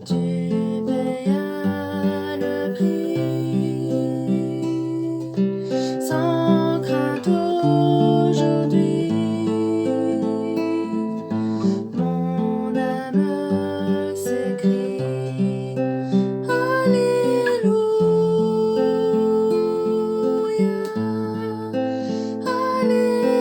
tu payas le prix sans crainte aujourd'hui. Mon âme s'écrie Alléluia, Alléluia.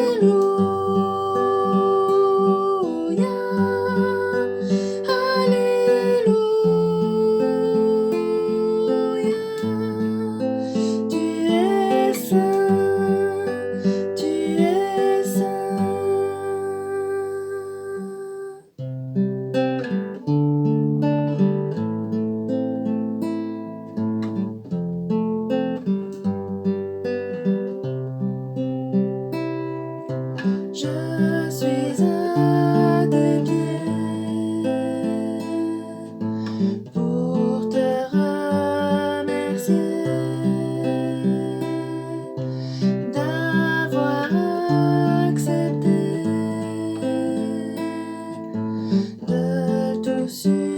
Je suis à tes pieds pour te remercier d'avoir accepté de tout supporter,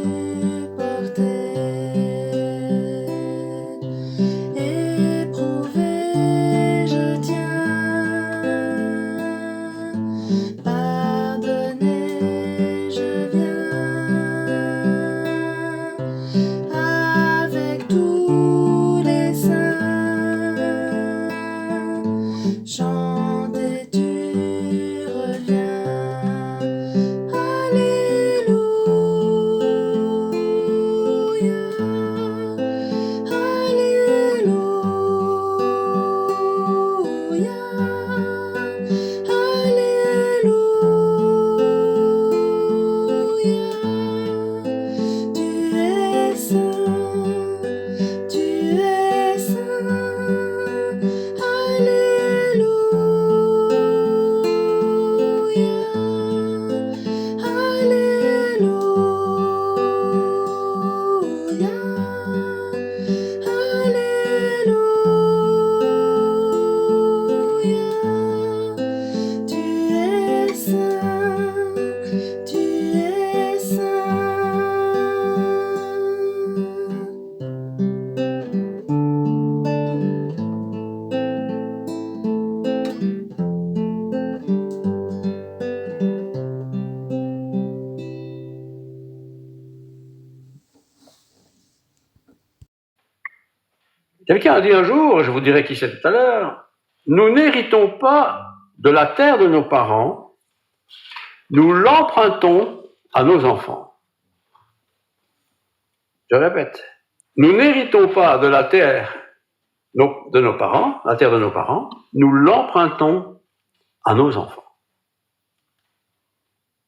éprouver, je tiens, pardonner, je viens, avec tous les saints, chanter, tu reviens, Alléluia, Alléluia, Alléluia. Tu es saint, tu es saint, Alléluia, Alléluia, Alléluia. Tu es saint, tu es saint. Quelqu'un a dit un jour, je vous dirai qui c'est tout à l'heure, nous n'héritons pas de la terre de nos parents, nous l'empruntons à nos enfants. Je répète, nous n'héritons pas de la terre de nos parents, la terre de nos parents, nous l'empruntons à nos enfants.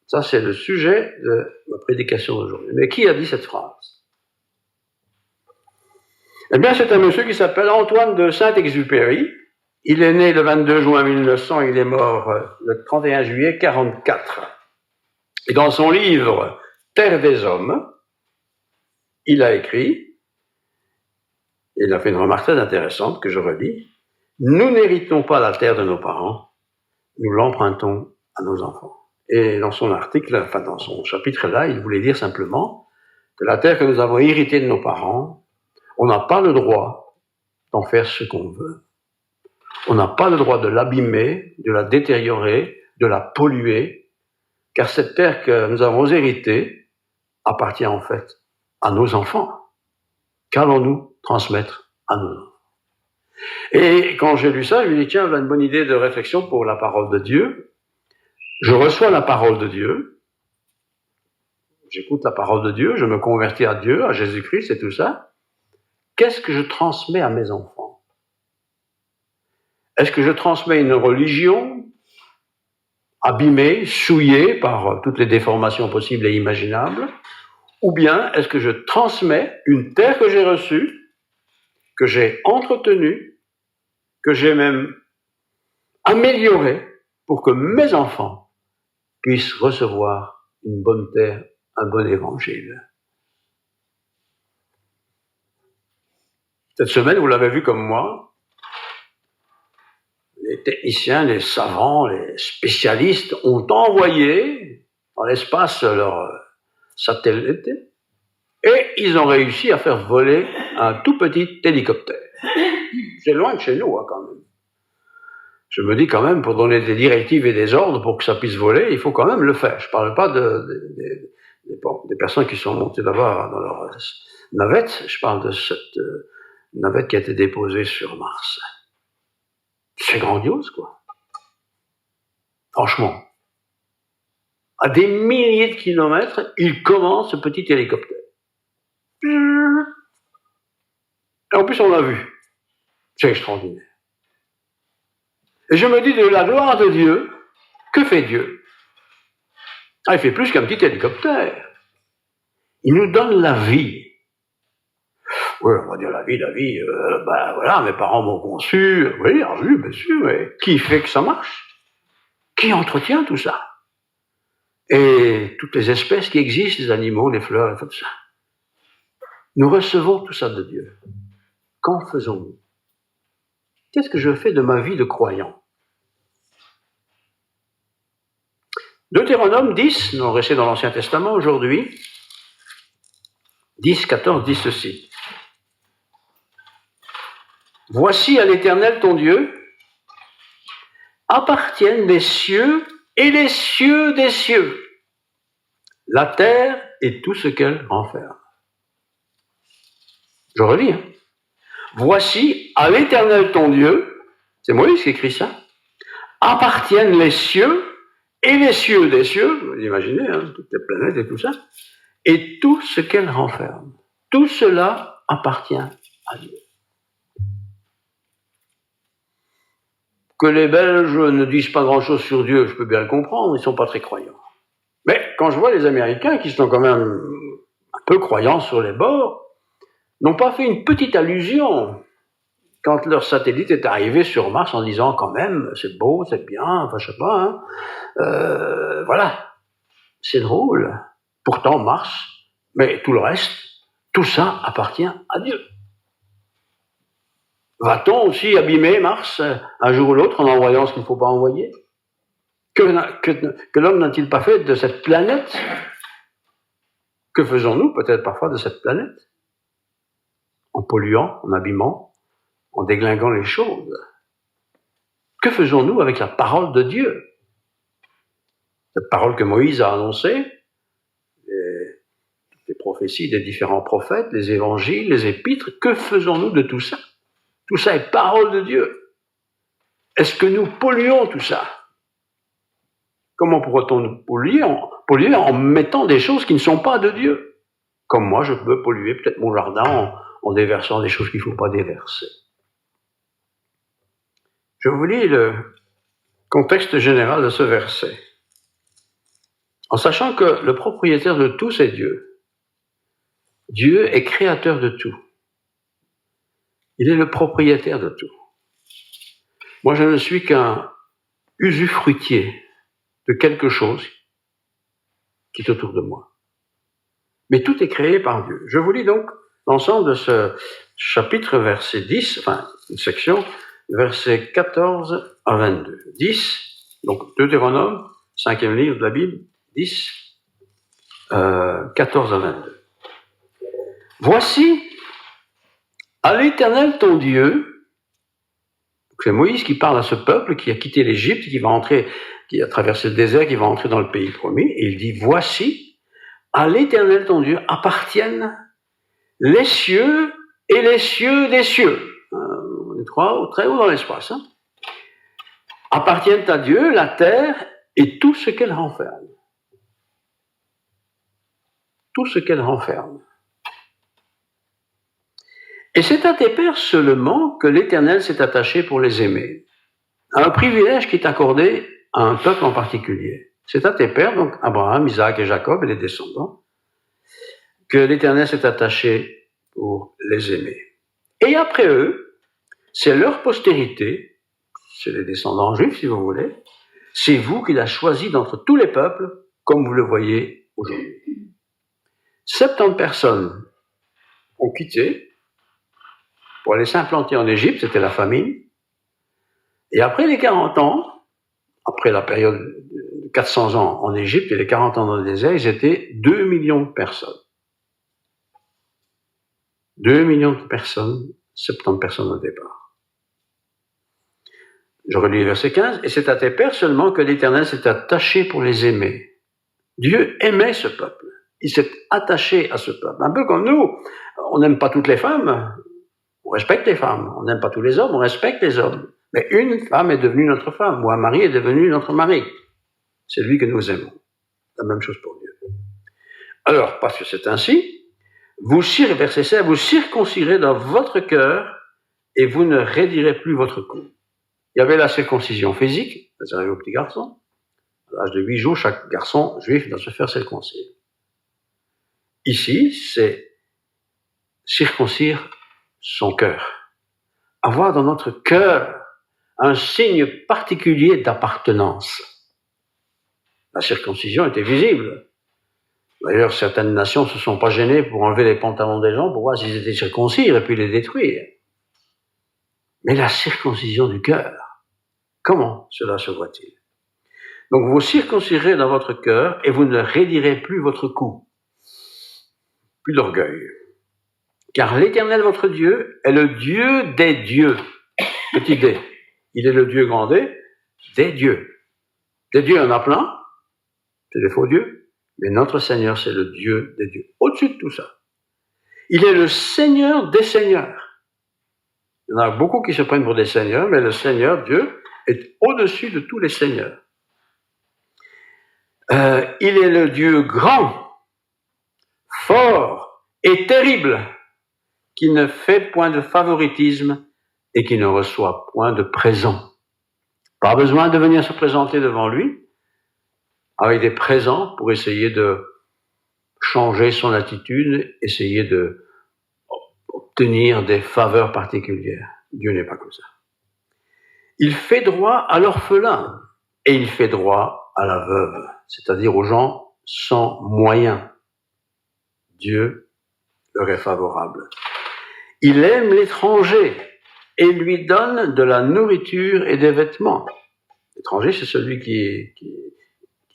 Ça, c'est le sujet de ma prédication d'aujourd'hui. Mais qui a dit cette phrase? Eh bien, c'est un monsieur qui s'appelle Antoine de Saint-Exupéry. Il est né le 22 juin 1900, il est mort le 31 juillet 1944. Et dans son livre « Terre des hommes », il a écrit, il a fait une remarque très intéressante que je relis, « Nous n'héritons pas la terre de nos parents, nous l'empruntons à nos enfants. » Et dans son article, enfin dans son chapitre-là, il voulait dire simplement que la terre que nous avons héritée de nos parents, on n'a pas le droit d'en faire ce qu'on veut. On n'a pas le droit de l'abîmer, de la détériorer, de la polluer, car cette terre que nous avons héritée appartient en fait à nos enfants. Qu'allons-nous transmettre à nos enfants? Et quand j'ai lu ça, je me dis, tiens, voilà une bonne idée de réflexion pour la parole de Dieu. Je reçois la parole de Dieu, j'écoute la parole de Dieu, je me convertis à Dieu, à Jésus-Christ et tout ça. Qu'est-ce que je transmets à mes enfants? Est-ce que je transmets une religion abîmée, souillée par toutes les déformations possibles et imaginables? Ou bien est-ce que je transmets une terre que j'ai reçue, que j'ai entretenue, que j'ai même améliorée pour que mes enfants puissent recevoir une bonne terre, un bon évangile? Cette semaine, vous l'avez vu comme moi, les techniciens, les savants, les spécialistes ont envoyé dans l'espace leurs satellites Et ils ont réussi à faire voler un tout petit hélicoptère. C'est loin de chez nous, hein, quand même. Je me dis quand même, pour donner des directives et des ordres pour que ça puisse voler, il faut quand même le faire. Je ne parle pas des personnes qui sont montées là-bas dans leur navette, je parle de cette navette qui a été déposée sur Mars. C'est grandiose, quoi. Franchement. À des milliers de kilomètres, il commence ce petit hélicoptère. Et en plus, on l'a vu. C'est extraordinaire. Et je me dis, de la gloire de Dieu, que fait Dieu? Ah, il fait plus qu'un petit hélicoptère. Il nous donne la vie. Oui, on va dire la vie, voilà, mes parents m'ont conçu. Oui, bien sûr, mais qui fait que ça marche? Qui entretient tout ça? Et toutes les espèces qui existent, les animaux, les fleurs, tout ça. Nous recevons tout ça de Dieu. Qu'en faisons-nous? Qu'est-ce que je fais de ma vie de croyant? Deutéronome 10, nous restons dans l'Ancien Testament aujourd'hui, 10, 14, dit ceci. Voici à l'Éternel ton Dieu appartiennent les cieux et les cieux des cieux, la terre et tout ce qu'elle renferme. Je relis. Hein. Voici à l'Éternel ton Dieu, c'est Moïse qui écrit ça, appartiennent les cieux et les cieux des cieux, vous imaginez, hein, toutes les planètes et tout ça, et tout ce qu'elle renferme. Tout cela appartient à Dieu. Que les Belges ne disent pas grand-chose sur Dieu, je peux bien le comprendre, ils ne sont pas très croyants. Mais quand je vois les Américains, qui sont quand même un peu croyants sur les bords, n'ont pas fait une petite allusion quand leur satellite est arrivé sur Mars en disant quand même, c'est beau, c'est bien, enfin je sais pas, hein, voilà, c'est drôle. Pourtant Mars, mais tout le reste, tout ça appartient à Dieu. Va-t-on aussi abîmer Mars un jour ou l'autre en envoyant ce qu'il ne faut pas envoyer? Que l'homme n'a-t-il pas fait de cette planète? Que faisons-nous peut-être parfois de cette planète? En polluant, en abîmant, en déglinguant les choses. Que faisons-nous avec la parole de Dieu? Cette parole que Moïse a annoncée, les prophéties des différents prophètes, les évangiles, les épîtres, que faisons-nous de tout ça? Tout ça est parole de Dieu. Est-ce que nous polluons tout ça? Comment pourrait-on nous polluer en mettant des choses qui ne sont pas de Dieu? Comme moi, je peux polluer peut-être mon jardin en déversant des choses qu'il ne faut pas déverser. Je vous lis le contexte général de ce verset. En sachant que le propriétaire de tout, c'est Dieu. Dieu est créateur de tout. Il est le propriétaire de tout. Moi, je ne suis qu'un usufruitier de quelque chose qui est autour de moi. Mais tout est créé par Dieu. Je vous lis donc l'ensemble de ce chapitre, verset 10, enfin, une section, versets 14 à 22. 10, donc Deutéronome, 5e livre de la Bible, 10, 14 à 22. Voici, à l'Éternel ton Dieu, c'est Moïse qui parle à ce peuple qui a quitté l'Égypte, qui a traversé le désert, qui va entrer dans le pays promis, et il dit, voici, à l'Éternel ton Dieu appartiennent les cieux et les cieux des cieux. On est très haut dans l'espace. Hein. Appartiennent à Dieu la terre et tout ce qu'elle renferme. Tout ce qu'elle renferme. Et c'est à tes pères seulement que l'Éternel s'est attaché pour les aimer. Un privilège qui est accordé à un peuple en particulier. C'est à tes pères, donc Abraham, Isaac et Jacob et les descendants, que l'Éternel s'est attaché pour les aimer. Et après eux, c'est leur postérité, c'est les descendants juifs si vous voulez, c'est vous qu'il a choisi d'entre tous les peuples, comme vous le voyez aujourd'hui. 70 personnes ont quitté pour aller s'implanter en Égypte, c'était la famine. Et après les 40 ans, après la période de 400 ans en Égypte et les 40 ans dans le désert, ils étaient 2 millions de personnes. 2 millions de personnes, 70 personnes au départ. Je relis le verset 15. Et c'est à tes pères seulement que l'Éternel s'est attaché pour les aimer. Dieu aimait ce peuple. Il s'est attaché à ce peuple. Un peu comme nous, on n'aime pas toutes les femmes, on respecte les femmes. On n'aime pas tous les hommes, on respecte les hommes. Mais une femme est devenue notre femme, ou un mari est devenu notre mari. C'est lui que nous aimons. La même chose pour Dieu. Alors, parce que c'est ainsi, verset 16, vous circoncirez dans votre cœur et vous ne raidirez plus votre cou. Il y avait la circoncision physique, réservée aux petits garçons. À l'âge de 8 jours, chaque garçon juif doit se faire circoncire. Ici, c'est circoncire son cœur. Avoir dans notre cœur un signe particulier d'appartenance. La circoncision était visible. D'ailleurs, certaines nations ne se sont pas gênées pour enlever les pantalons des gens pour voir s'ils étaient circoncis et puis les détruire. Mais la circoncision du cœur, comment cela se voit-il? Donc vous circoncirez dans votre cœur et vous ne raidirez plus votre cou. Plus d'orgueil. Car l'Éternel, votre Dieu, est le Dieu des dieux. Petit d. Il est le Dieu grand D, des dieux. Des dieux, il y en a plein. C'est des faux dieux. Mais notre Seigneur, c'est le Dieu des dieux. Au-dessus de tout ça. Il est le Seigneur des seigneurs. Il y en a beaucoup qui se prennent pour des seigneurs, mais le Seigneur, Dieu, est au-dessus de tous les seigneurs. Il est le Dieu grand, fort et terrible, qui ne fait point de favoritisme et qui ne reçoit point de présent. Pas besoin de venir se présenter devant lui avec des présents pour essayer de changer son attitude, essayer de obtenir des faveurs particulières. Dieu n'est pas comme ça. Il fait droit à l'orphelin et il fait droit à la veuve, c'est-à-dire aux gens sans moyens. Dieu leur est favorable. Il aime l'étranger et lui donne de la nourriture et des vêtements. L'étranger, c'est celui qui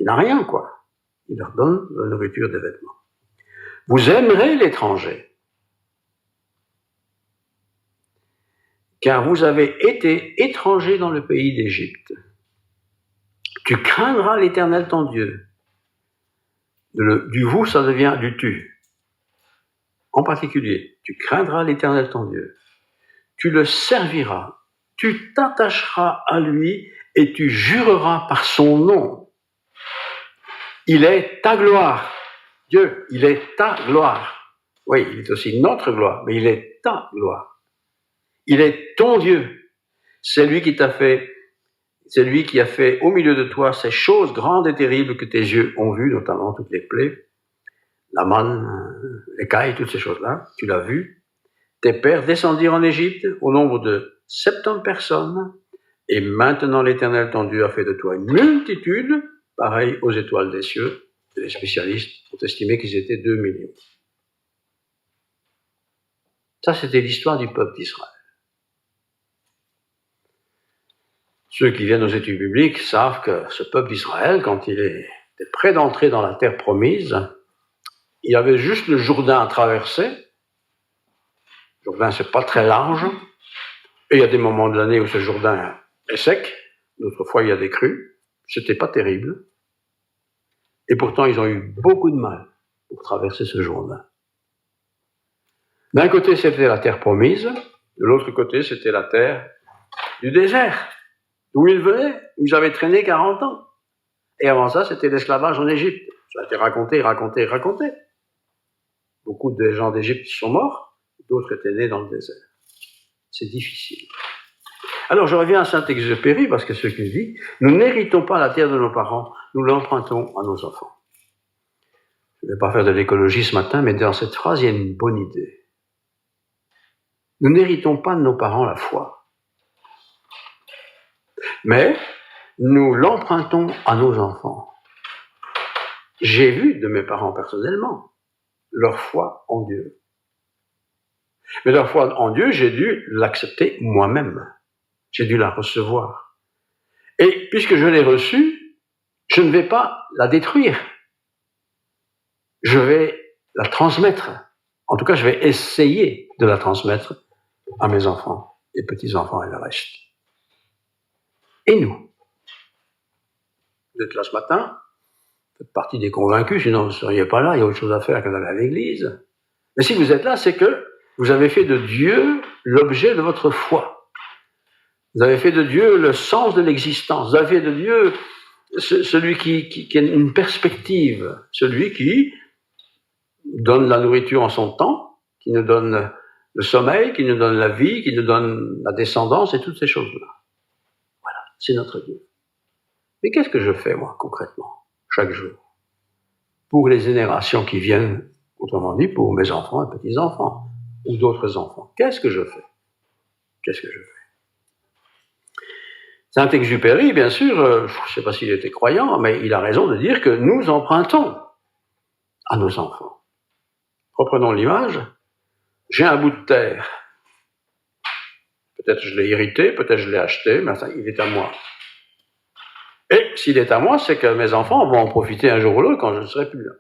n'a rien, quoi. Il leur donne de la nourriture et des vêtements. Vous aimerez l'étranger, car vous avez été étrangers dans le pays d'Égypte. Tu craindras l'Éternel ton Dieu. Du vous, ça devient du tu. En particulier, tu craindras l'Éternel ton Dieu. Tu le serviras. Tu t'attacheras à lui et tu jureras par son nom. Il est ta gloire. Dieu, il est ta gloire. Oui, il est aussi notre gloire, mais il est ta gloire. Il est ton Dieu. C'est lui qui t'a fait, c'est lui qui a fait au milieu de toi ces choses grandes et terribles que tes yeux ont vues, notamment toutes les plaies, la manne, l'écaille, toutes ces choses-là. Tu l'as vu. Tes pères descendirent en Égypte au nombre de 70 personnes, et maintenant l'Éternel ton Dieu a fait de toi une multitude, pareille aux étoiles des cieux. Les spécialistes ont estimé qu'ils étaient 2 millions. Ça, c'était l'histoire du peuple d'Israël. Ceux qui viennent aux études bibliques savent que ce peuple d'Israël, quand il était prêt d'entrer dans la terre promise, il y avait juste le Jourdain à traverser. Le Jourdain, c'est pas très large. Et il y a des moments de l'année où ce Jourdain est sec. D'autres fois, il y a des crues. C'était pas terrible. Et pourtant, ils ont eu beaucoup de mal pour traverser ce Jourdain. D'un côté, c'était la terre promise. De l'autre côté, c'était la terre du désert, d'où ils venaient, où ils avaient traîné 40 ans. Et avant ça, c'était l'esclavage en Égypte. Ça a été raconté. Beaucoup de gens d'Égypte sont morts, d'autres étaient nés dans le désert. C'est difficile. Alors, je reviens à Saint-Exupéry, parce que ce qu'il dit, nous n'héritons pas la terre de nos parents, nous l'empruntons à nos enfants. Je ne vais pas faire de l'écologie ce matin, mais dans cette phrase, il y a une bonne idée. Nous n'héritons pas de nos parents la foi, mais nous l'empruntons à nos enfants. J'ai vu de mes parents personnellement leur foi en Dieu. Mais leur foi en Dieu, j'ai dû l'accepter moi-même. J'ai dû la recevoir. Et puisque je l'ai reçue, je ne vais pas la détruire. Je vais la transmettre En tout cas, je vais essayer de la transmettre à mes enfants, les petits-enfants et le reste. Et nous? Vous êtes là ce matin, vous faites partie des convaincus, sinon vous ne seriez pas là, il y a autre chose à faire que d'aller à l'église. Mais si vous êtes là, c'est que vous avez fait de Dieu l'objet de votre foi. Vous avez fait de Dieu le sens de l'existence. Vous avez fait de Dieu celui qui a une perspective, celui qui donne la nourriture en son temps, qui nous donne le sommeil, qui nous donne la vie, qui nous donne la descendance et toutes ces choses-là. Voilà, c'est notre Dieu. Mais qu'est-ce que je fais, moi, concrètement, chaque jour, pour les générations qui viennent, autrement dit, pour mes enfants et petits-enfants, ou d'autres enfants? Qu'est-ce que je fais? Qu'est-ce que je fais? Saint-Exupéry, bien sûr, je ne sais pas s'il était croyant, mais il a raison de dire que nous empruntons à nos enfants. Reprenons l'image. J'ai un bout de terre. Peut-être je l'ai hérité, peut-être je l'ai acheté, mais il est à moi. Et s'il est à moi, c'est que mes enfants vont en profiter un jour ou l'autre quand je ne serai plus là.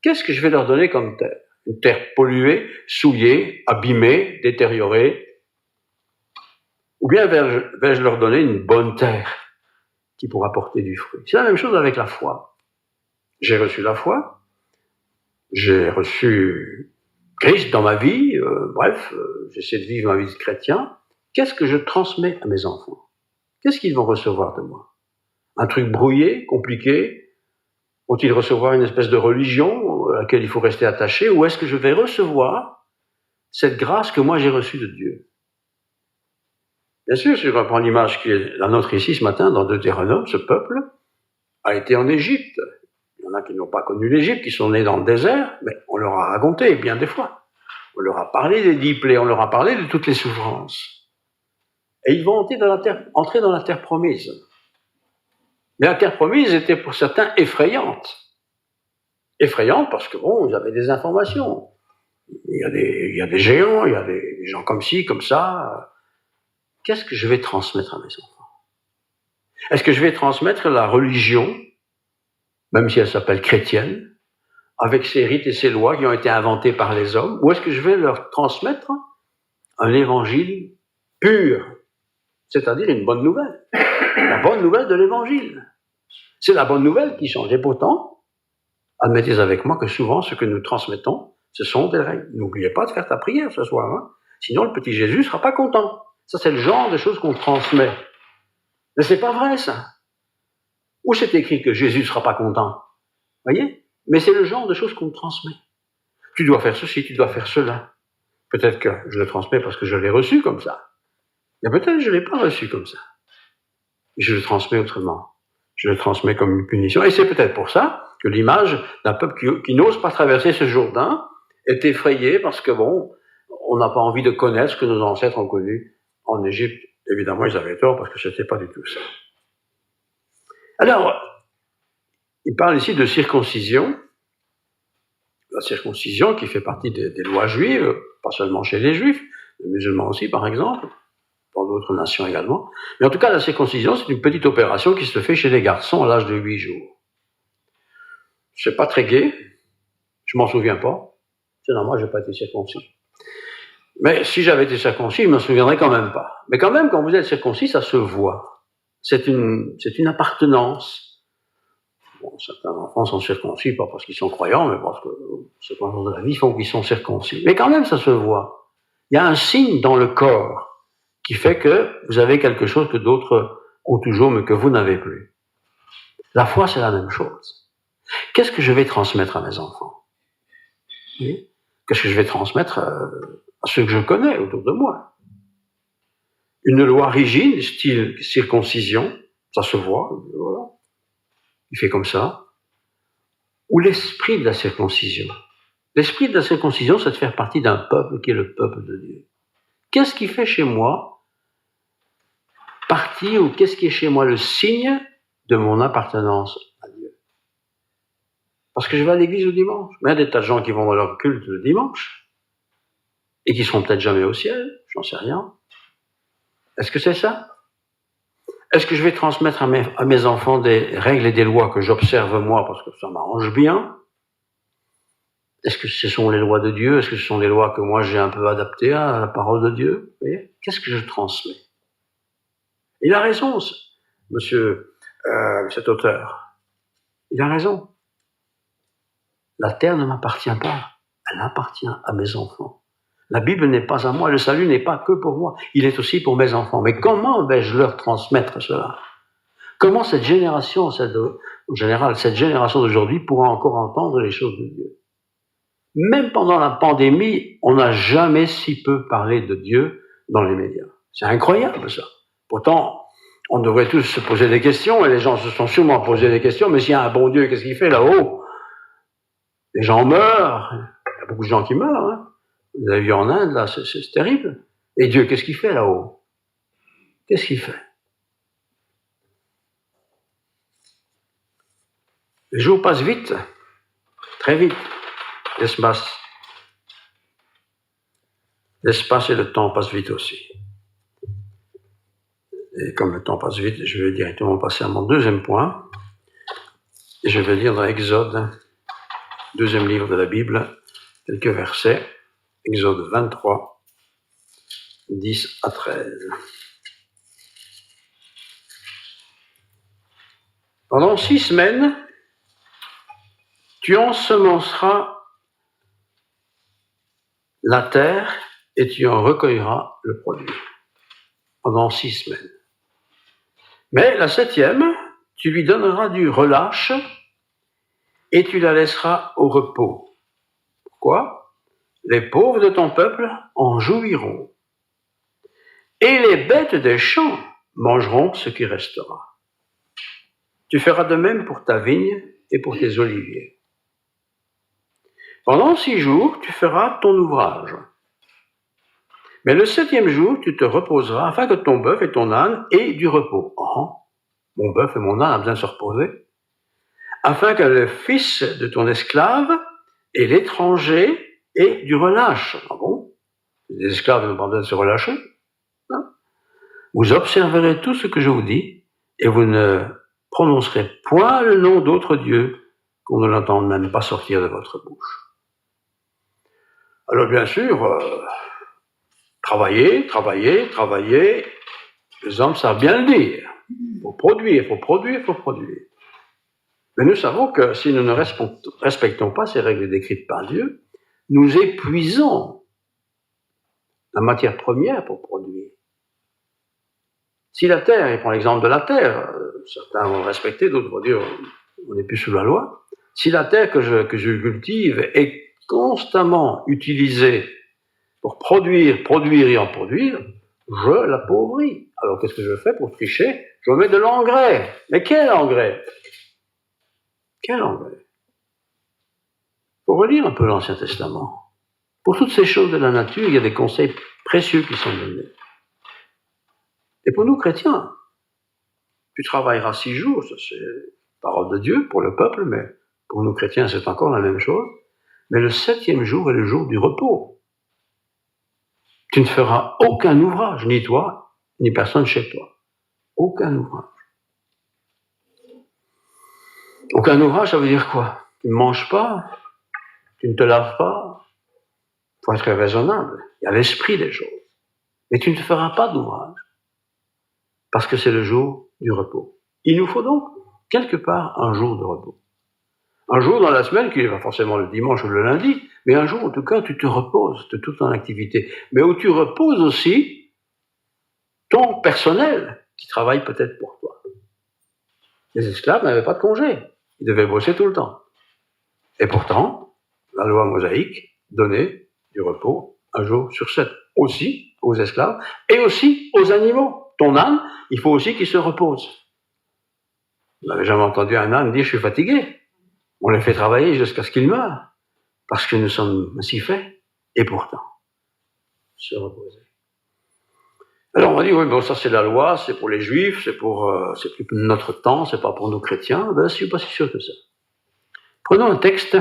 Qu'est-ce que je vais leur donner comme terre? Une terre polluée, souillée, abîmée, détériorée? Ou bien vais-je leur donner une bonne terre qui pourra porter du fruit? C'est la même chose avec la foi. J'ai reçu la foi, j'ai reçu Christ dans ma vie, j'essaie de vivre ma vie de chrétien. Qu'est-ce que je transmets à mes enfants? Qu'est-ce qu'ils vont recevoir de moi? Un truc brouillé, compliqué? Vont-ils recevoir une espèce de religion à laquelle il faut rester attaché? Ou est-ce que je vais recevoir cette grâce que moi j'ai reçue de Dieu? Bien sûr, si je reprends l'image qui est la nôtre ici ce matin dans Deutéronome, ce peuple a été en Égypte. Il y en a qui n'ont pas connu l'Égypte, qui sont nés dans le désert, mais on leur a raconté bien des fois. On leur a parlé des 10 plaies, on leur a parlé de toutes les souffrances. Et ils vont entrer dans la terre promise. Mais la terre promise était pour certains effrayante. Effrayante parce que, ils avaient des informations. Il y a des géants, il y a des gens comme ci, comme ça. Qu'est-ce que je vais transmettre à mes enfants? Est-ce que je vais transmettre la religion, même si elle s'appelle chrétienne, avec ses rites et ses lois qui ont été inventés par les hommes, ou est-ce que je vais leur transmettre un évangile pur, c'est-à-dire une bonne nouvelle, la bonne nouvelle de l'évangile? C'est la bonne nouvelle qui change. Et pourtant, admettez avec moi que souvent, ce que nous transmettons, ce sont des règles. N'oubliez pas de faire ta prière ce soir, hein? Sinon le petit Jésus ne sera pas content. Ça, c'est le genre de choses qu'on transmet. Mais c'est pas vrai, ça. Où c'est écrit que Jésus ne sera pas content? Voyez? Mais c'est le genre de choses qu'on transmet. Tu dois faire ceci, tu dois faire cela. Peut-être que je le transmets parce que je l'ai reçu comme ça. Mais peut-être que je ne l'ai pas reçu comme ça. Je le transmets autrement. Je le transmets comme une punition. Et c'est peut-être pour ça que l'image d'un peuple qui n'ose pas traverser ce Jourdain est effrayée parce que, on n'a pas envie de connaître ce que nos ancêtres ont connu en Égypte. Évidemment, ils avaient tort parce que ce n'était pas du tout ça. Alors, il parle ici de circoncision. La circoncision qui fait partie des lois juives, pas seulement chez les juifs, les musulmans aussi par exemple, dans d'autres nations également. Mais en tout cas, la circoncision, c'est une petite opération qui se fait chez les garçons à l'âge de 8 jours. C'est pas très gai, je m'en souviens pas. Sinon, moi, je n'ai pas été circoncis. Mais si j'avais été circoncis, je ne m'en souviendrais quand même pas. Mais quand même, quand vous êtes circoncis, ça se voit. C'est une appartenance. Certains enfants sont circoncis, pas parce qu'ils sont croyants, mais parce que circonstances de la vie font qu'ils sont circoncis. Mais quand même, ça se voit. Il y a un signe dans le corps qui fait que vous avez quelque chose que d'autres ont toujours, mais que vous n'avez plus. La foi, c'est la même chose. Qu'est-ce que je vais transmettre à mes enfants? Qu'est-ce que je vais transmettre à ceux que je connais autour de moi? Une loi rigide, style circoncision, ça se voit, voilà. Il fait comme ça. Ou l'esprit de la circoncision. L'esprit de la circoncision, c'est de faire partie d'un peuple qui est le peuple de Dieu. Qu'est-ce qui fait chez moi partie, ou qu'est-ce qui est chez moi le signe de mon appartenance à Dieu? Parce que je vais à l'église le dimanche. Mais il y a des tas de gens qui vont dans leur culte le dimanche et qui seront peut-être jamais au ciel, j'en sais rien. Est-ce que c'est ça? Est-ce que je vais transmettre à mes enfants des règles et des lois que j'observe moi parce que ça m'arrange bien? Est-ce que ce sont les lois de Dieu? Est-ce que ce sont les lois que moi j'ai un peu adaptées à la parole de Dieu? Vous voyez? Qu'est-ce que je transmets? Il a raison, cet auteur. Il a raison. La terre ne m'appartient pas. Elle appartient à mes enfants. La Bible n'est pas à moi. Le salut n'est pas que pour moi. Il est aussi pour mes enfants. Mais comment vais-je leur transmettre cela? Comment cette génération, en général, cette génération d'aujourd'hui pourra encore entendre les choses de Dieu? Même pendant la pandémie, on n'a jamais si peu parlé de Dieu dans les médias. C'est incroyable, ça. Pourtant, on devrait tous se poser des questions, et les gens se sont sûrement posé des questions, mais s'il y a un bon Dieu, qu'est-ce qu'il fait là-haut? Les gens meurent. Il y a beaucoup de gens qui meurent. Hein. Vous avez vu en Inde, là, c'est terrible. Et Dieu, qu'est-ce qu'il fait là-haut? Qu'est-ce qu'il fait? Les jours passent vite, très vite. L'espace et le temps passent vite aussi. Et comme le temps passe vite, je vais directement passer à mon deuxième point. Et je vais lire dans Exode, deuxième livre de la Bible, quelques versets. Exode 23, 10 à 13. Pendant 6 semaines, tu ensemenceras la terre et tu en recueilleras le produit. Pendant 6 semaines. Mais la 7e, tu lui donneras du relâche et tu la laisseras au repos. Pourquoi? Les pauvres de ton peuple en jouiront. Et les bêtes des champs mangeront ce qui restera. Tu feras de même pour ta vigne et pour tes oliviers. Pendant 6 jours, tu feras ton ouvrage. Mais le 7e jour, tu te reposeras afin que ton bœuf et ton âne aient du repos. Oh, mon bœuf et mon âne ont besoin de se reposer. Afin que le fils de ton esclave et l'étranger aient du relâche. Ah bon? Les esclaves n'ont pas besoin de se relâcher. Non. Vous observerez tout ce que je vous dis et vous ne prononcerez point le nom d'autre Dieu qu'on ne l'entende même pas sortir de votre bouche. Alors bien sûr, travailler. Les hommes savent bien le dire. Il faut produire. Mais nous savons que si nous ne respectons pas ces règles décrites par Dieu, nous épuisons la matière première pour produire. Si la terre, et prend l'exemple de la terre, certains vont le respecter, d'autres vont dire on n'est plus sous la loi. Si la terre que je cultive est constamment utilisée pour produire et en produire, je l'appauvris. Alors qu'est-ce que je fais pour tricher? Je mets de l'engrais. Mais quel engrais? Quel engrais? Il faut relire un peu l'Ancien Testament. Pour toutes ces choses de la nature, il y a des conseils précieux qui sont donnés. Et pour nous chrétiens, tu travailleras 6 jours, ça c'est parole de Dieu pour le peuple, mais pour nous chrétiens c'est encore la même chose. Mais le 7e jour est le jour du repos. Tu ne feras aucun ouvrage, ni toi, ni personne chez toi. Aucun ouvrage. Aucun ouvrage, ça veut dire quoi? Tu ne manges pas, tu ne te laves pas. Il faut être raisonnable. Il y a l'esprit des choses. Mais tu ne feras pas d'ouvrage. Parce que c'est le jour du repos. Il nous faut donc, quelque part, un jour de repos. Un jour dans la semaine, qui n'est pas forcément le dimanche ou le lundi, mais un jour, en tout cas, tu te reposes de toute ton activité. Mais où tu reposes aussi ton personnel, qui travaille peut-être pour toi. Les esclaves n'avaient pas de congé. Ils devaient bosser tout le temps. Et pourtant, la loi mosaïque donnait du repos un jour sur 7. Aussi aux esclaves et aussi aux animaux. Ton âne, il faut aussi qu'il se repose. Vous n'avez jamais entendu un âne dire « je suis fatigué ». On les fait travailler jusqu'à ce qu'ils meurent, parce que nous sommes ainsi faits, et pourtant, se reposer. Alors on va dire, oui, bon, ça c'est la loi, c'est pour les juifs, c'est plus notre temps, c'est pas pour nous chrétiens. Ben, je suis pas si sûr que ça. Prenons un texte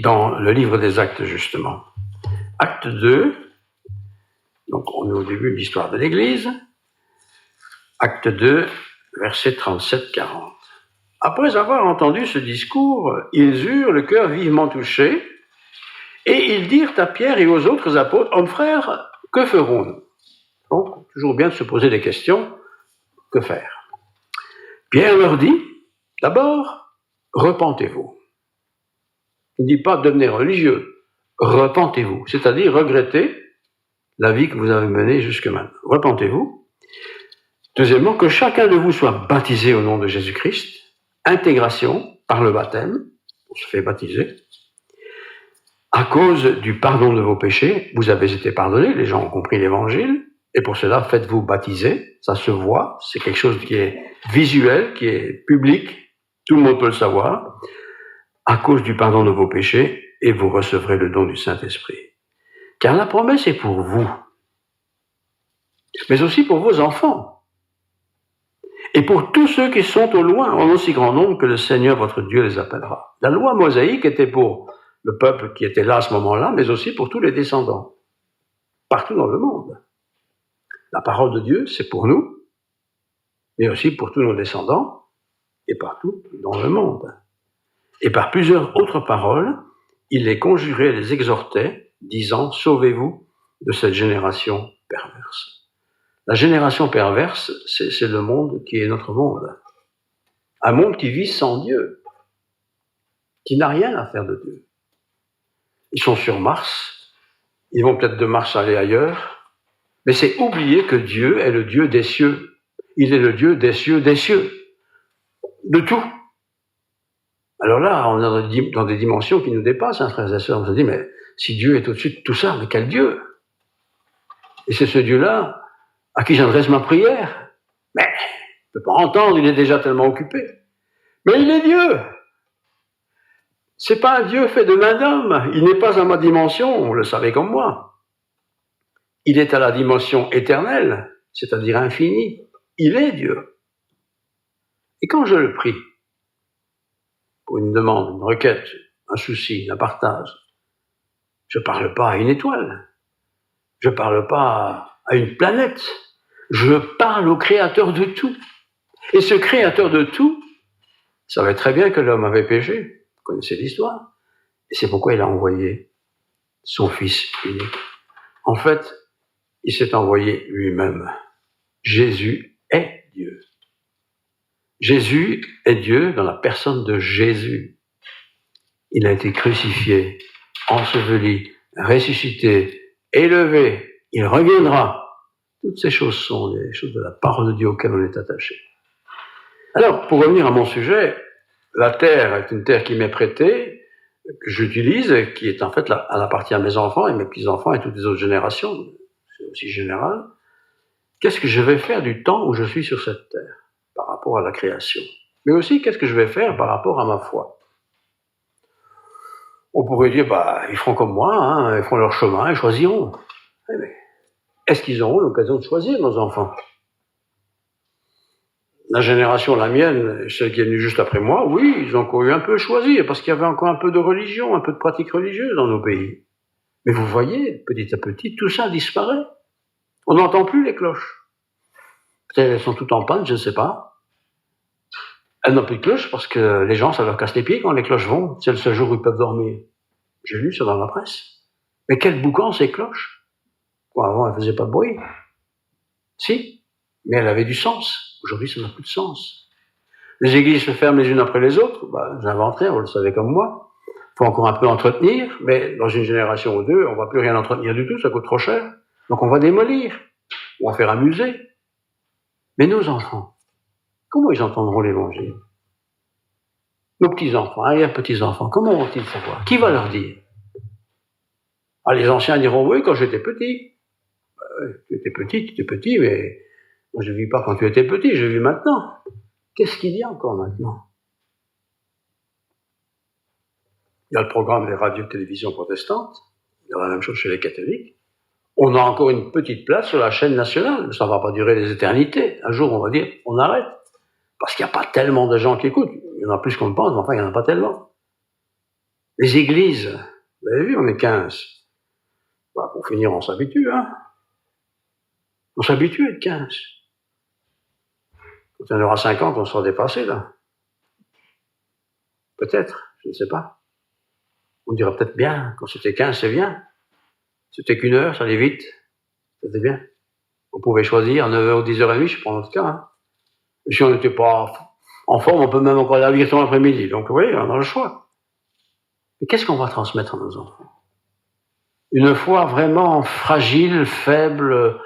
dans le livre des Actes, justement. Acte 2, donc on est au début de l'histoire de l'Église. Acte 2, versets 37-40. Après avoir entendu ce discours, ils eurent le cœur vivement touché Et ils dirent à Pierre et aux autres apôtres, hommes frères, que ferons-nous? Donc, toujours bien de se poser des questions, que faire? Pierre leur dit, d'abord, repentez-vous. Il ne dit pas devenez religieux, repentez-vous, c'est-à-dire regrettez la vie que vous avez menée jusque maintenant. Repentez-vous. Deuxièmement, que chacun de vous soit baptisé au nom de Jésus-Christ, intégration par le baptême, on se fait baptiser. À cause du pardon de vos péchés, vous avez été pardonnés, les gens ont compris l'évangile, et pour cela, faites-vous baptiser, ça se voit, c'est quelque chose qui est visuel, qui est public, tout le monde peut le savoir, à cause du pardon de vos péchés, et vous recevrez le don du Saint-Esprit. Car la promesse est pour vous, mais aussi pour vos enfants, et pour tous ceux qui sont au loin, en aussi grand nombre que le Seigneur votre Dieu les appellera. La loi mosaïque était pour le peuple qui était là à ce moment-là, mais aussi pour tous les descendants, partout dans le monde. La parole de Dieu, c'est pour nous, mais aussi pour tous nos descendants, et partout dans le monde. Et par plusieurs autres paroles, il les conjurait, les exhortait, disant, sauvez-vous de cette génération perverse. La génération perverse, c'est le monde qui est notre monde. Un monde qui vit sans Dieu, qui n'a rien à faire de Dieu. Ils sont sur Mars, ils vont peut-être de Mars aller ailleurs, mais c'est oublier que Dieu est le Dieu des cieux. Il est le Dieu des cieux, de tout. Alors là, on est dans des dimensions qui nous dépassent, hein, frères et sœurs. On se dit, mais si Dieu est au-dessus de tout ça, mais quel Dieu? Et c'est ce Dieu-là à qui j'adresse ma prière. Mais je ne peux pas entendre, il est déjà tellement occupé. Mais il est Dieu. C'est pas un Dieu fait de main d'homme. Il n'est pas à ma dimension, vous le savez comme moi. Il est à la dimension éternelle, c'est-à-dire infinie. Il est Dieu. Et quand je le prie, pour une demande, une requête, un souci, un partage, je ne parle pas à une étoile. Je ne parle pas à une planète. Je parle au Créateur de tout. Et ce Créateur de tout savait très bien que l'homme avait péché. Vous connaissez l'histoire. Et c'est pourquoi il a envoyé son Fils unique. En fait, il s'est envoyé lui-même. Jésus est Dieu. Jésus est Dieu dans la personne de Jésus. Il a été crucifié, enseveli, ressuscité, élevé. Il reviendra. Toutes ces choses sont des choses de la parole de Dieu auxquelles on est attaché. Alors, pour revenir à mon sujet, la terre est une terre qui m'est prêtée, que j'utilise, qui est en fait, elle appartient à mes enfants et mes petits-enfants et toutes les autres générations. C'est aussi général. Qu'est-ce que je vais faire du temps où je suis sur cette terre par rapport à la création? Mais aussi, qu'est-ce que je vais faire par rapport à ma foi? On pourrait dire, ils feront comme moi, hein, ils feront leur chemin, ils choisiront. Mais est-ce qu'ils auront l'occasion de choisir, nos enfants? La génération, la mienne, celle qui est venue juste après moi, oui, ils ont encore eu un peu choisi, parce qu'il y avait encore un peu de religion, un peu de pratique religieuse dans nos pays. Mais vous voyez, petit à petit, tout ça disparaît. On n'entend plus les cloches. Peut-être elles sont toutes en panne, je ne sais pas. Elles n'ont plus de cloches parce que les gens, ça leur casse les pieds quand les cloches vont. C'est le seul jour où ils peuvent dormir. J'ai lu ça dans la presse. Mais quel boucan, ces cloches? Avant, elles ne faisaient pas de bruit. Si, mais elles avaient du sens. Aujourd'hui, ça n'a plus de sens. Les églises se ferment les unes après les autres. J'invente rien, vous le savez comme moi. Il faut encore un peu entretenir, mais dans une génération ou deux, on ne va plus rien entretenir du tout, ça coûte trop cher. Donc on va démolir. On va faire un musée. Mais nos enfants, comment ils entendront l'évangile? Nos petits-enfants, arrière-petits-enfants, comment vont-ils savoir? Qui va leur dire? Les anciens diront, oui, quand j'étais petit. Tu étais petit, mais moi je ne vis pas quand tu étais petit, je vis maintenant. Qu'est-ce qu'il y a encore maintenant? Il y a le programme des radios-télévisions protestantes, il y a la même chose chez les catholiques. On a encore une petite place sur la chaîne nationale, mais ça ne va pas durer des éternités. Un jour, on va dire, on arrête. Parce qu'il n'y a pas tellement de gens qui écoutent. Il y en a plus qu'on le pense, mais enfin, il n'y en a pas tellement. Les églises, vous avez vu, on est 15. Pour finir, on s'habitue, hein. On s'habitue à être 15. Quand on aura 50, on sera dépassé, là. Peut-être, je ne sais pas. On dirait peut-être bien, quand c'était 15, c'est bien. C'était qu'1 heure, ça allait vite. C'était bien. On pouvait choisir 9h ou 10h30, je prends notre cas. Hein. Et si on n'était pas en forme, on peut même encore aller à l'aviation l'après-midi. Donc, vous voyez, on a le choix. Mais qu'est-ce qu'on va transmettre à nos enfants? Une foi vraiment fragile, faible,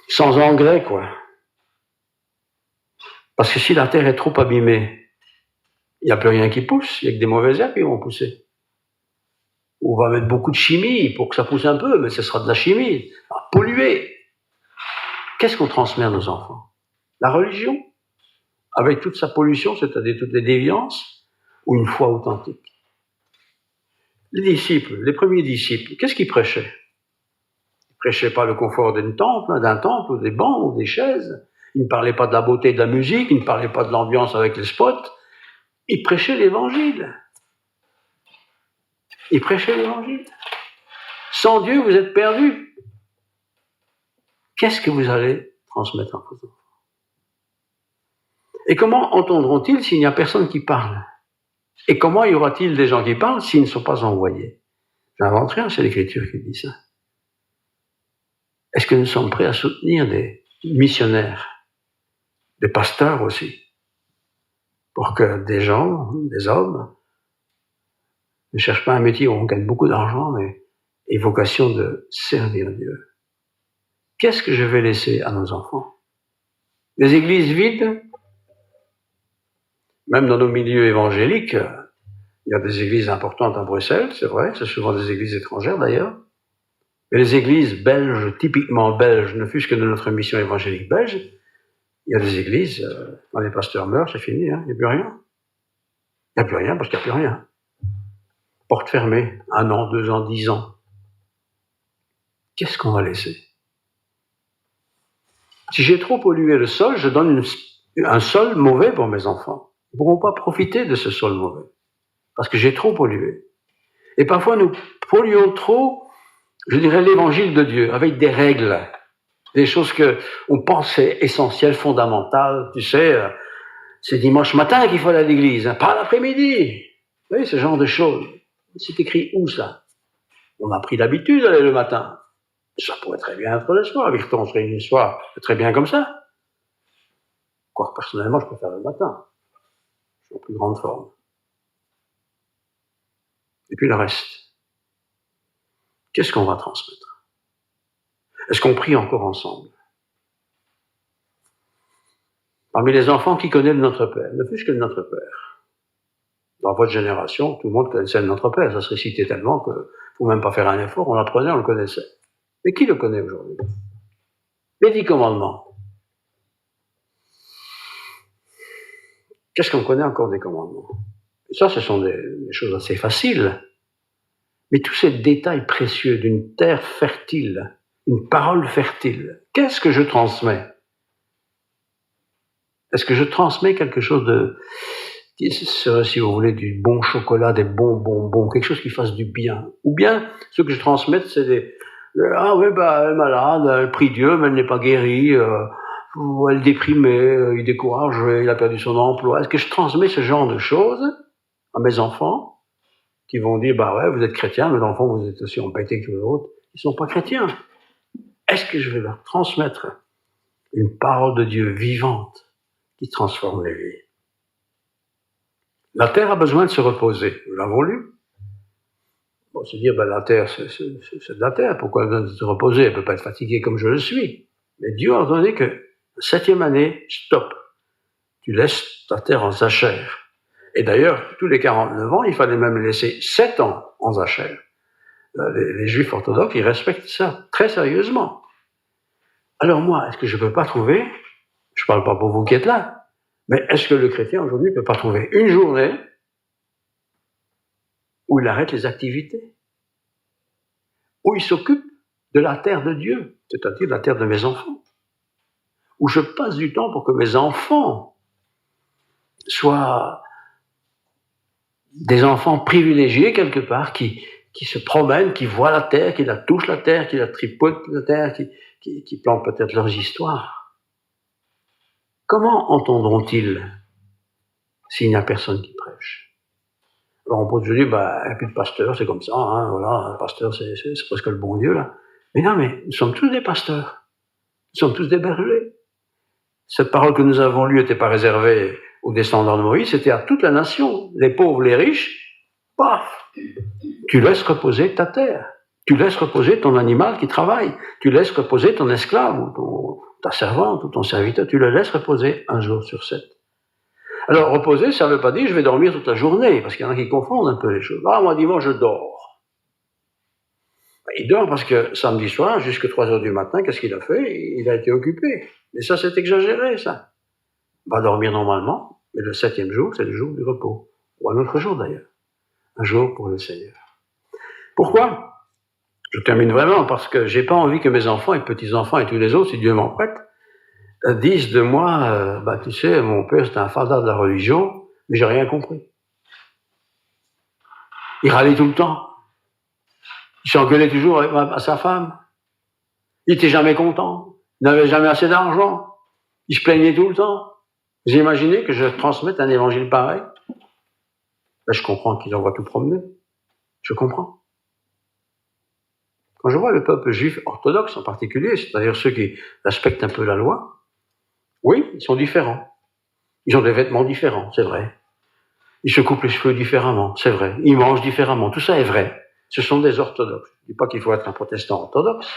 sans engrais, quoi. Parce que si la terre est trop abîmée, il n'y a plus rien qui pousse, il n'y a que des mauvaises herbes qui vont pousser. On va mettre beaucoup de chimie pour que ça pousse un peu, mais ce sera de la chimie, polluée. Qu'est-ce qu'on transmet à nos enfants? La religion, avec toute sa pollution, c'est-à-dire toutes les déviances, ou une foi authentique? Les disciples, les premiers disciples, qu'est-ce qu'ils prêchaient? Ils ne prêchaient pas le confort d'un temple, ou des bancs, ou des chaises. Ils ne parlaient pas de la beauté de la musique, ils ne parlaient pas de l'ambiance avec les spots. Ils prêchaient l'évangile. Ils prêchaient l'évangile. Sans Dieu, vous êtes perdus. Qu'est-ce que vous allez transmettre à vos enfants? Et comment entendront-ils s'il n'y a personne qui parle? Et comment y aura-t-il des gens qui parlent s'ils ne sont pas envoyés? J'invente rien, c'est l'Écriture qui dit ça. Est-ce que nous sommes prêts à soutenir des missionnaires, des pasteurs aussi, pour que des gens, des hommes, ne cherchent pas un métier où on gagne beaucoup d'argent, mais aient vocation de servir Dieu? Qu'est-ce que je vais laisser à nos enfants? Des églises vides? Même dans nos milieux évangéliques, il y a des églises importantes à Bruxelles, c'est vrai, c'est souvent des églises étrangères d'ailleurs. Mais les églises belges, typiquement belges, ne fût-ce que de notre mission évangélique belge, il y a des églises, quand les pasteurs meurent, c'est fini, hein, il n'y a plus rien. Il n'y a plus rien parce qu'il n'y a plus rien. Porte fermée, 1 an, 2 ans, 10 ans. Qu'est-ce qu'on va laisser? Si j'ai trop pollué le sol, je donne un sol mauvais pour mes enfants. Ils ne pourront pas profiter de ce sol mauvais, parce que j'ai trop pollué. Et parfois, nous polluons trop, je dirais, l'évangile de Dieu, avec des règles, des choses qu'on pensait essentielles, fondamentales. Tu sais, c'est dimanche matin qu'il faut aller à l'église, hein, pas l'après-midi. Vous voyez, ce genre de choses. C'est écrit où, ça? On a pris l'habitude d'aller le matin. Ça pourrait très bien être le soir. Virton se réunit le soir, c'est très bien comme ça. Quoique, personnellement, je préfère le matin. Je suis en plus grande forme. Et puis le reste. Qu'est-ce qu'on va transmettre? Est-ce qu'on prie encore ensemble? Parmi les enfants, qui connaît le Notre Père? Ne fût-ce que le Notre Père. Dans votre génération, tout le monde connaissait le Notre Père. Ça se récitait tellement qu'il ne faut même pas faire un effort. On l'apprenait, on le connaissait. Mais qui le connaît aujourd'hui? Les 10 commandements. Qu'est-ce qu'on connaît encore des commandements? Et ça, ce sont des choses assez faciles. Mais tous ces détails précieux d'une terre fertile, une parole fertile, qu'est-ce que je transmets? Est-ce que je transmets quelque chose de, qui serait, si vous voulez, du bon chocolat, des bons bonbons, quelque chose qui fasse du bien? Ou bien, ce que je transmets, c'est des, ah oui, elle est malade, elle prie Dieu, mais elle n'est pas guérie, ou elle est déprimée, il est découragé, il a perdu son emploi. Est-ce que je transmets ce genre de choses à mes enfants? Qui vont dire, ouais, vous êtes chrétiens, mes enfants, vous êtes aussi embêtés que les autres. Ils ne sont pas chrétiens. Est-ce que je vais leur transmettre une parole de Dieu vivante qui transforme les vies? La terre a besoin de se reposer. Nous l'avons lu. Bon, se dire, la terre, c'est de la terre. Pourquoi elle a besoin de se reposer? Elle ne peut pas être fatiguée comme je le suis. Mais Dieu a ordonné que, la 7e année, stop. Tu laisses ta terre en zachère. Et d'ailleurs, tous les 49 ans, il fallait même laisser 7 ans en zachère. Les Juifs orthodoxes, ils respectent ça très sérieusement. Alors moi, est-ce que je ne peux pas trouver, je ne parle pas pour vous qui êtes là, mais est-ce que le chrétien aujourd'hui ne peut pas trouver une journée où il arrête les activités, où il s'occupe de la terre de Dieu, c'est-à-dire la terre de mes enfants, où je passe du temps pour que mes enfants soient des enfants privilégiés quelque part, qui se promènent, qui voient la terre, qui la touchent la terre, qui la tripotent la terre, qui plantent peut-être leurs histoires. Comment entendront-ils s'il n'y a personne qui prêche? Alors on peut toujours dire, il n'y a plus de pasteur, c'est comme ça, hein, voilà, un pasteur c'est presque le bon Dieu, là. Mais non, mais nous sommes tous des pasteurs. Nous sommes tous des bergers. Cette parole que nous avons lue n'était pas réservée aux descendants de Moïse, c'était à toute la nation, les pauvres, les riches. Paf! Tu laisses reposer ta terre. Tu laisses reposer ton animal qui travaille. Tu laisses reposer ton esclave ou ta servante ou ton serviteur. Tu le laisses reposer un jour sur 7. Alors, reposer, ça ne veut pas dire je vais dormir toute la journée, parce qu'il y en a qui confondent un peu les choses. Ah, moi, dimanche, je dors. Il dort parce que samedi soir, jusqu'à 3 heures du matin, qu'est-ce qu'il a fait? Il a été occupé. Mais ça, c'est exagéré, ça. Il va dormir normalement, mais le 7e jour, c'est le jour du repos. Ou un autre jour, d'ailleurs. Un jour pour le Seigneur. Pourquoi? Je termine vraiment parce que j'ai pas envie que mes enfants et petits-enfants et tous les autres, si Dieu m'en prête, disent de moi, tu sais, mon père c'était un fada de la religion, mais j'ai rien compris. Il râlait tout le temps. Il s'engueulait toujours à sa femme. Il était jamais content. Il n'avait jamais assez d'argent. Il se plaignait tout le temps. Vous imaginez que je transmette un évangile pareil? Je comprends qu'ils envoient tout promener. Je comprends. Quand je vois le peuple juif orthodoxe en particulier, c'est-à-dire ceux qui respectent un peu la loi, oui, ils sont différents. Ils ont des vêtements différents, c'est vrai. Ils se coupent les cheveux différemment, c'est vrai. Ils mangent différemment, tout ça est vrai. Ce sont des orthodoxes. Je ne dis pas qu'il faut être un protestant orthodoxe,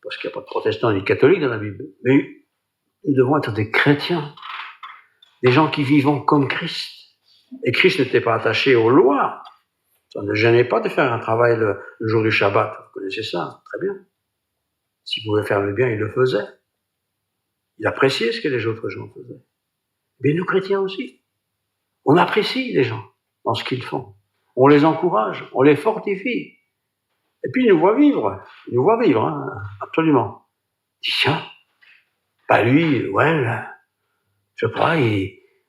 parce qu'il n'y a pas de protestant ni de catholique dans la Bible. Mais nous devons être des chrétiens, des gens qui vivons comme Christ. Et Christ n'était pas attaché aux lois. Ça ne gênait pas de faire un travail le jour du Shabbat. Vous connaissez ça, très bien. S'il pouvait faire le bien, il le faisait. Il appréciait ce que les autres gens faisaient. Mais nous, chrétiens aussi, on apprécie les gens dans ce qu'ils font. On les encourage, on les fortifie. Et puis, ils nous voient vivre. Ils nous voient vivre, hein, absolument. Tiens, lui, je sais pas,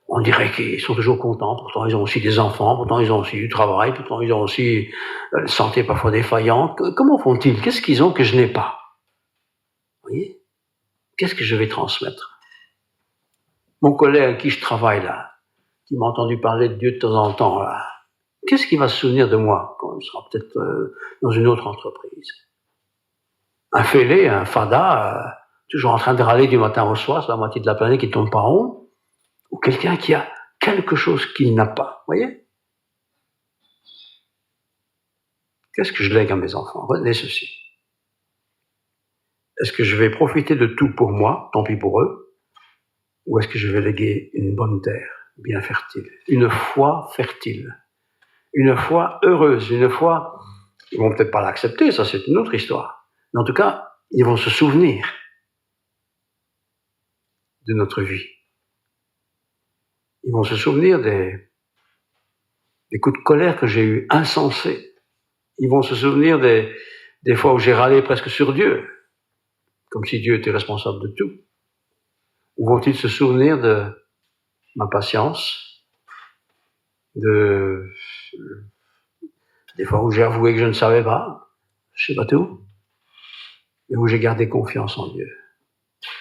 on dirait qu'ils sont toujours contents. Pourtant, ils ont aussi des enfants. Pourtant, ils ont aussi du travail. Pourtant, ils ont aussi une santé parfois défaillante. Comment font-ils? Qu'est-ce qu'ils ont que je n'ai pas? Vous voyez? Qu'est-ce que je vais transmettre? Mon collègue avec qui je travaille là, qui m'a entendu parler de Dieu de temps en temps là, qu'est-ce qu'il va se souvenir de moi quand il sera peut-être dans une autre entreprise? Un fêlé, un fada, toujours en train de râler du matin au soir sur la moitié de la planète qui tourne pas rond, ou quelqu'un qui a quelque chose qu'il n'a pas, vous voyez? Qu'est-ce que je lègue à mes enfants? Retenez ceci. Est-ce que je vais profiter de tout pour moi, tant pis pour eux, ou est-ce que je vais léguer une bonne terre, bien fertile, une foi fertile, une foi heureuse, une foi, ils vont peut-être pas l'accepter, ça c'est une autre histoire, mais en tout cas, ils vont se souvenir de notre vie. Ils vont se souvenir des coups de colère que j'ai eus, insensés. Ils vont se souvenir des fois où j'ai râlé presque sur Dieu, comme si Dieu était responsable de tout. Ou vont-ils se souvenir de ma patience, des fois où j'ai avoué que je ne savais pas, je sais pas tout, mais où j'ai gardé confiance en Dieu.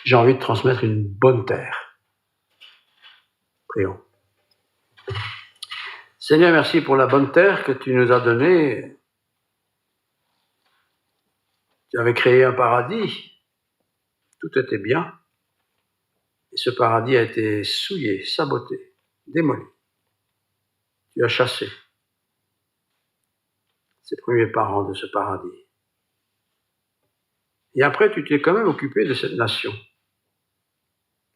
J'ai envie de transmettre une bonne terre. Prions. Seigneur, merci pour la bonne terre que tu nous as donnée. Tu avais créé un paradis. Tout était bien. Et ce paradis a été souillé, saboté, démoli. Tu as chassé ces premiers parents de ce paradis. Et après, tu t'es quand même occupé de cette nation.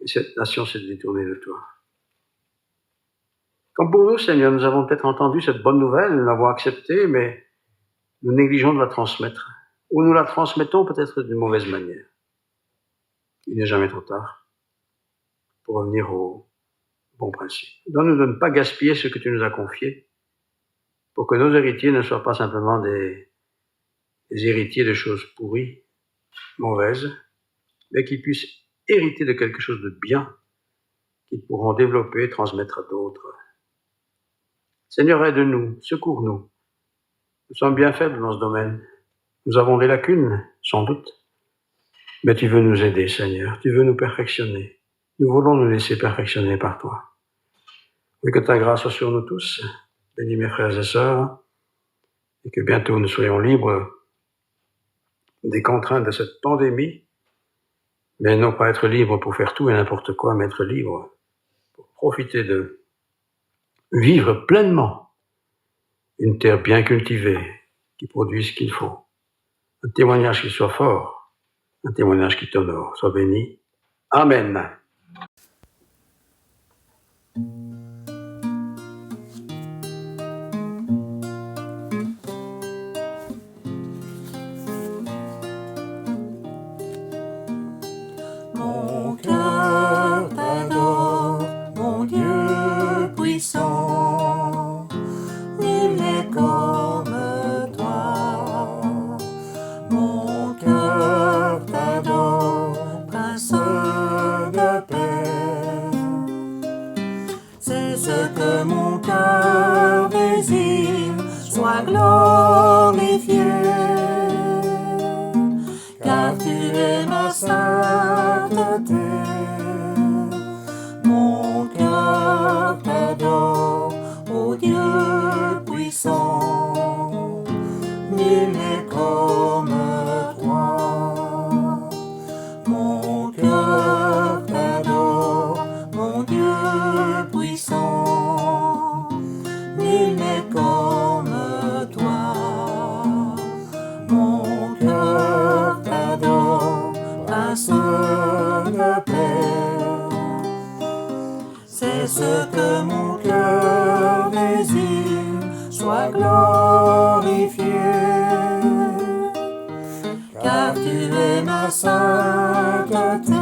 Et cette nation s'est détournée de toi. Comme pour nous, Seigneur, nous avons peut-être entendu cette bonne nouvelle, nous l'avons acceptée, mais nous négligeons de la transmettre. Ou nous la transmettons peut-être d'une mauvaise manière. Il n'est jamais trop tard pour revenir au bon principe. Donne-nous de ne pas gaspiller ce que tu nous as confié, pour que nos héritiers ne soient pas simplement des héritiers de choses pourries, mauvaises, mais qu'ils puissent hériter de quelque chose de bien, qu'ils pourront développer et transmettre à d'autres. Seigneur, aide-nous, secours-nous. Nous sommes bien faibles dans ce domaine. Nous avons des lacunes, sans doute. Mais tu veux nous aider, Seigneur. Tu veux nous perfectionner. Nous voulons nous laisser perfectionner par toi. Oui, que ta grâce soit sur nous tous. bénis mes frères et sœurs, et que bientôt nous soyons libres des contraintes de cette pandémie, mais non pas être libres pour faire tout et n'importe quoi, mais être libres pour profiter de vivre pleinement une terre bien cultivée qui produit ce qu'il faut. Un témoignage qui soit fort, un témoignage qui t'honore. Sois béni. Amen. Mon cœur t'adore, mon Dieu puissant, nul n'est comme toi. Mon cœur t'adore, Prince de paix. C'est ce que mon cœur désire, sois glorifié, car tu es ma sainteté. Mon cœur t'adore, ô Dieu puissant, nul n'est comme toi. Mon cœur t'adore, mon Dieu puissant, nul n'est comme toi. Mon cœur t'adore, Prince de paix. C'est ce que mon cœur désire, sois glorifié, car tu es ma sainteté.